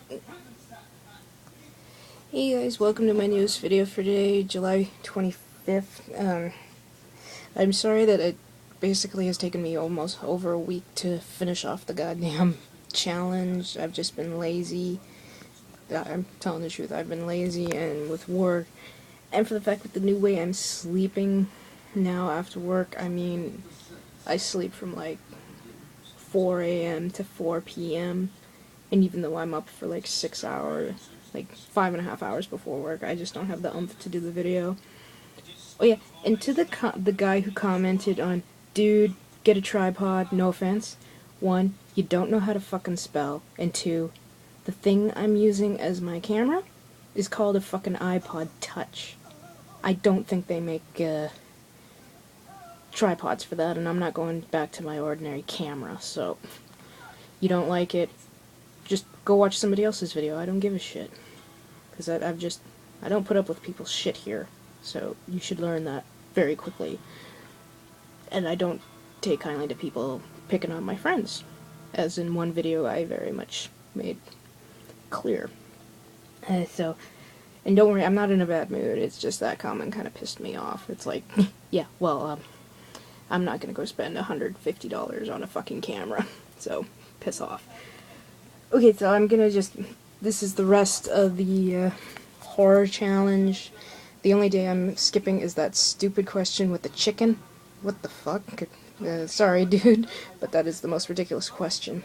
Hey guys, welcome to my newest video for today, July 25th. I'm sorry that it basically has taken me almost over a week to finish off the goddamn challenge. I've just been lazy. I'm telling the truth, I've been lazy, and with work, and for the fact that the new way I'm sleeping now after work, I mean, I sleep from like 4 a.m. to 4 p.m. And even though I'm up for like 6 hours, like 5.5 hours before work, I just don't have the oomph to do the video. Oh yeah, and to the guy who commented on, dude, get a tripod, no offense. One, you don't know how to fucking spell, and two, the thing I'm using as my camera is called a fucking iPod Touch. I don't think they make tripods for that, and I'm not going back to my ordinary camera, so you don't like it, just go watch somebody else's video. I don't give a shit. Because I don't put up with people's shit here. So you should learn that very quickly. And I don't take kindly to people picking on my friends. As in one video I very much made clear. And don't worry, I'm not in a bad mood. It's just that comment kind of pissed me off. It's like, yeah, well, I'm not gonna go spend $150 on a fucking camera. So, piss off. Okay, so I'm gonna this is the rest of the horror challenge. The only day I'm skipping is that stupid question with the chicken. What the fuck? Sorry, dude, but that is the most ridiculous question.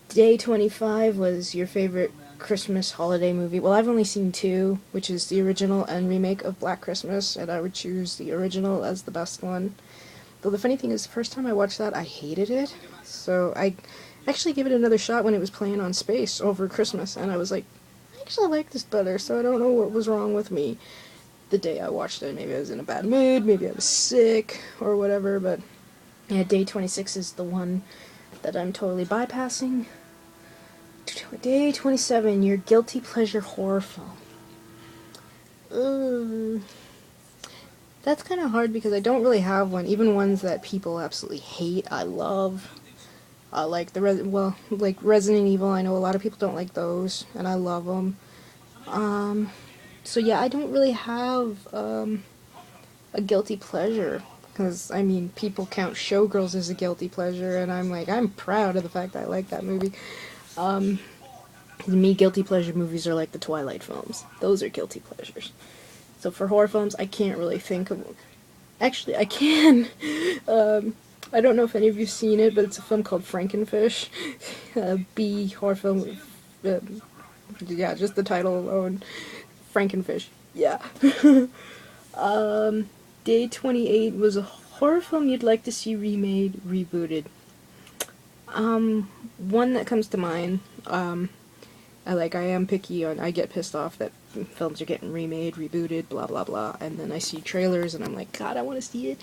Day 25 was your favorite Christmas holiday movie. Well, I've only seen two, which is the original and remake of Black Christmas, and I would choose the original as the best one. Though the funny thing is, the first time I watched that, I hated it. So I actually gave it another shot when it was playing on Space over Christmas, and I was like, I actually like this better, so I don't know what was wrong with me the day I watched it. Maybe I was in a bad mood, maybe I was sick, or whatever, but yeah, day 26 is the one that I'm totally bypassing. Day 27, your guilty pleasure horror film. That's kind of hard because I don't really have one. Even ones that people absolutely hate, I love. Like like Resident Evil. I know a lot of people don't like those, and I love them. So yeah, I don't really have a guilty pleasure because I mean, people count Showgirls as a guilty pleasure, and I'm like, I'm proud of the fact that I like that movie. To me, guilty pleasure movies are like the Twilight films. Those are guilty pleasures. So for horror films, I can't really think of. Actually, I can. I don't know if any of you've seen it, but it's a film called Frankenfish. B horror film. Yeah, just the title alone. Frankenfish. Yeah. Day 28 was a horror film you'd like to see remade, rebooted. One that comes to mind, I am picky on, I get pissed off that films are getting remade, rebooted, blah blah blah, and then I see trailers and I'm like, God, I want to see it.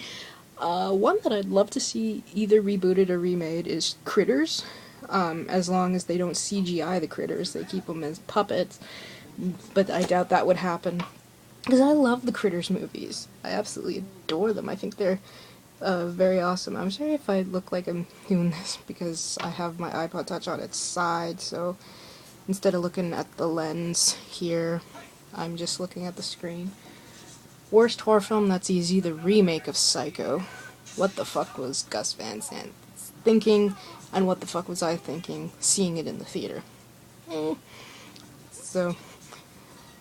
One that I'd love to see either rebooted or remade is Critters, as long as they don't CGI the critters, they keep them as puppets, but I doubt that would happen. Because I love the Critters movies. I absolutely adore them. I think they're very awesome. I'm sorry if I look like I'm doing this because I have my iPod Touch on its side, so instead of looking at the lens here, I'm just looking at the screen. Worst horror film, that's easy, the remake of Psycho. What the fuck was Gus Van Sant thinking, and what the fuck was I thinking seeing it in the theater? So,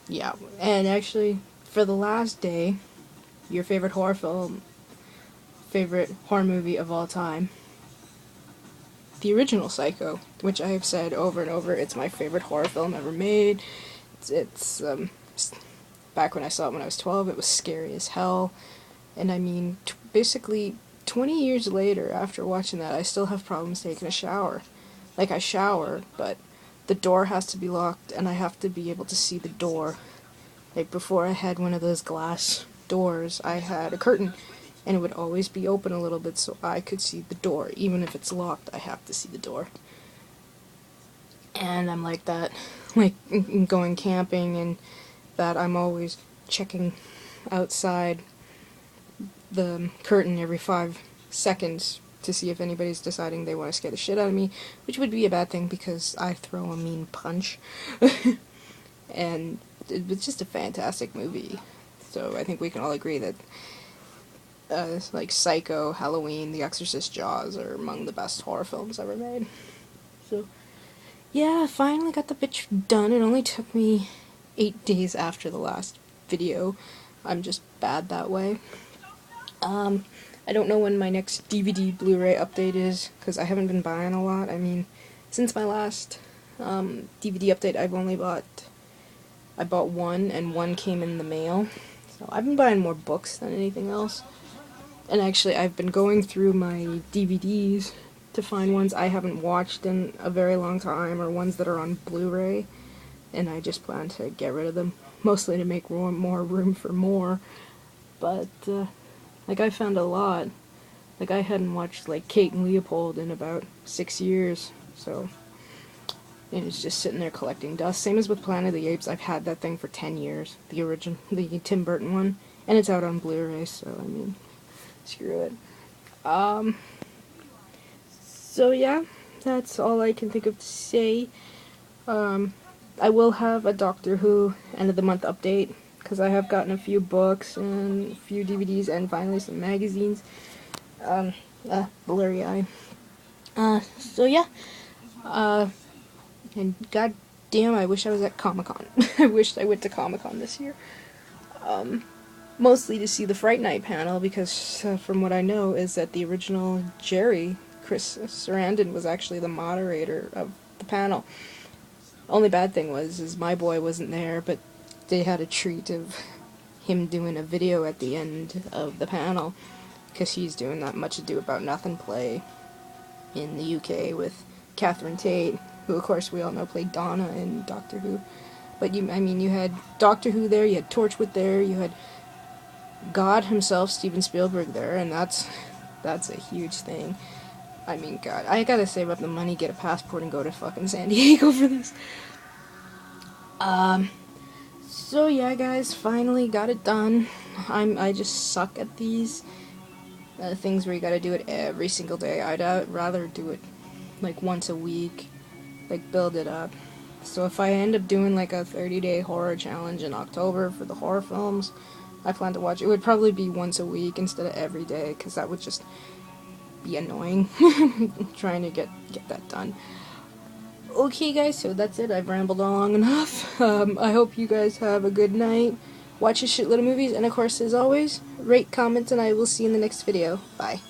yeah. And actually, for the last day, your favorite horror film, favorite horror movie of all time, the original Psycho, which I have said over and over, it's my favorite horror film ever made. It's back when I saw it when I was 12, it was scary as hell. And I mean, basically, 20 years later, after watching that, I still have problems taking a shower. Like, I shower, but the door has to be locked, and I have to be able to see the door. Like, before I had one of those glass doors, I had a curtain, and it would always be open a little bit so I could see the door. Even if it's locked, I have to see the door. And I'm like that, like, going camping, and that I'm always checking outside the curtain every 5 seconds to see if anybody's deciding they want to scare the shit out of me, which would be a bad thing because I throw a mean punch. And it's just a fantastic movie. So I think we can all agree that like Psycho, Halloween, The Exorcist, Jaws are among the best horror films ever made. So yeah, I finally got the bitch done. It only took me 8 days after the last video. I'm just bad that way. I don't know when my next DVD Blu-ray update is, because I haven't been buying a lot. I mean, since my last DVD update, I bought one, and one came in the mail. So I've been buying more books than anything else. And actually, I've been going through my DVDs to find ones I haven't watched in a very long time, or ones that are on Blu-ray, and I just plan to get rid of them, mostly to make more room for more. But like, I found a lot. Like, I hadn't watched like Kate and Leopold in about 6 years, so and it's just sitting there collecting dust. Same as with Planet of the Apes. I've had that thing for 10 years, the original, the Tim Burton one, and it's out on Blu-ray, so I mean, screw it. So yeah, that's all I can think of to say. I will have a Doctor Who end of the month update, because I have gotten a few books and a few DVDs and finally some magazines. Blurry eye. So yeah. And god damn, I wish I was at Comic-Con. I wished I went to Comic-Con this year. Mostly to see the Fright Night panel, because from what I know is that the original Jerry, Chris Sarandon, was actually the moderator of the panel. Only bad thing is my boy wasn't there, but they had a treat of him doing a video at the end of the panel, because he's doing that Much Ado About Nothing play in the UK with Catherine Tate, who of course we all know played Donna in Doctor Who. But you had Doctor Who there, you had Torchwood there, you had God himself, Steven Spielberg, there, and that's a huge thing. I mean, God, I gotta save up the money, get a passport, and go to fucking San Diego for this. So yeah, guys, finally got it done. I just suck at these things where you gotta do it every single day. I'd rather do it like once a week, like build it up. So if I end up doing like a 30-day horror challenge in October for the horror films I plan to watch, it would probably be once a week instead of every day, because that would just be annoying trying to get that done. Okay guys, so that's it. I've rambled on long enough. I hope you guys have a good night. Watch a shitload of movies, and of course, as always, rate, comment, and I will see you in the next video. Bye.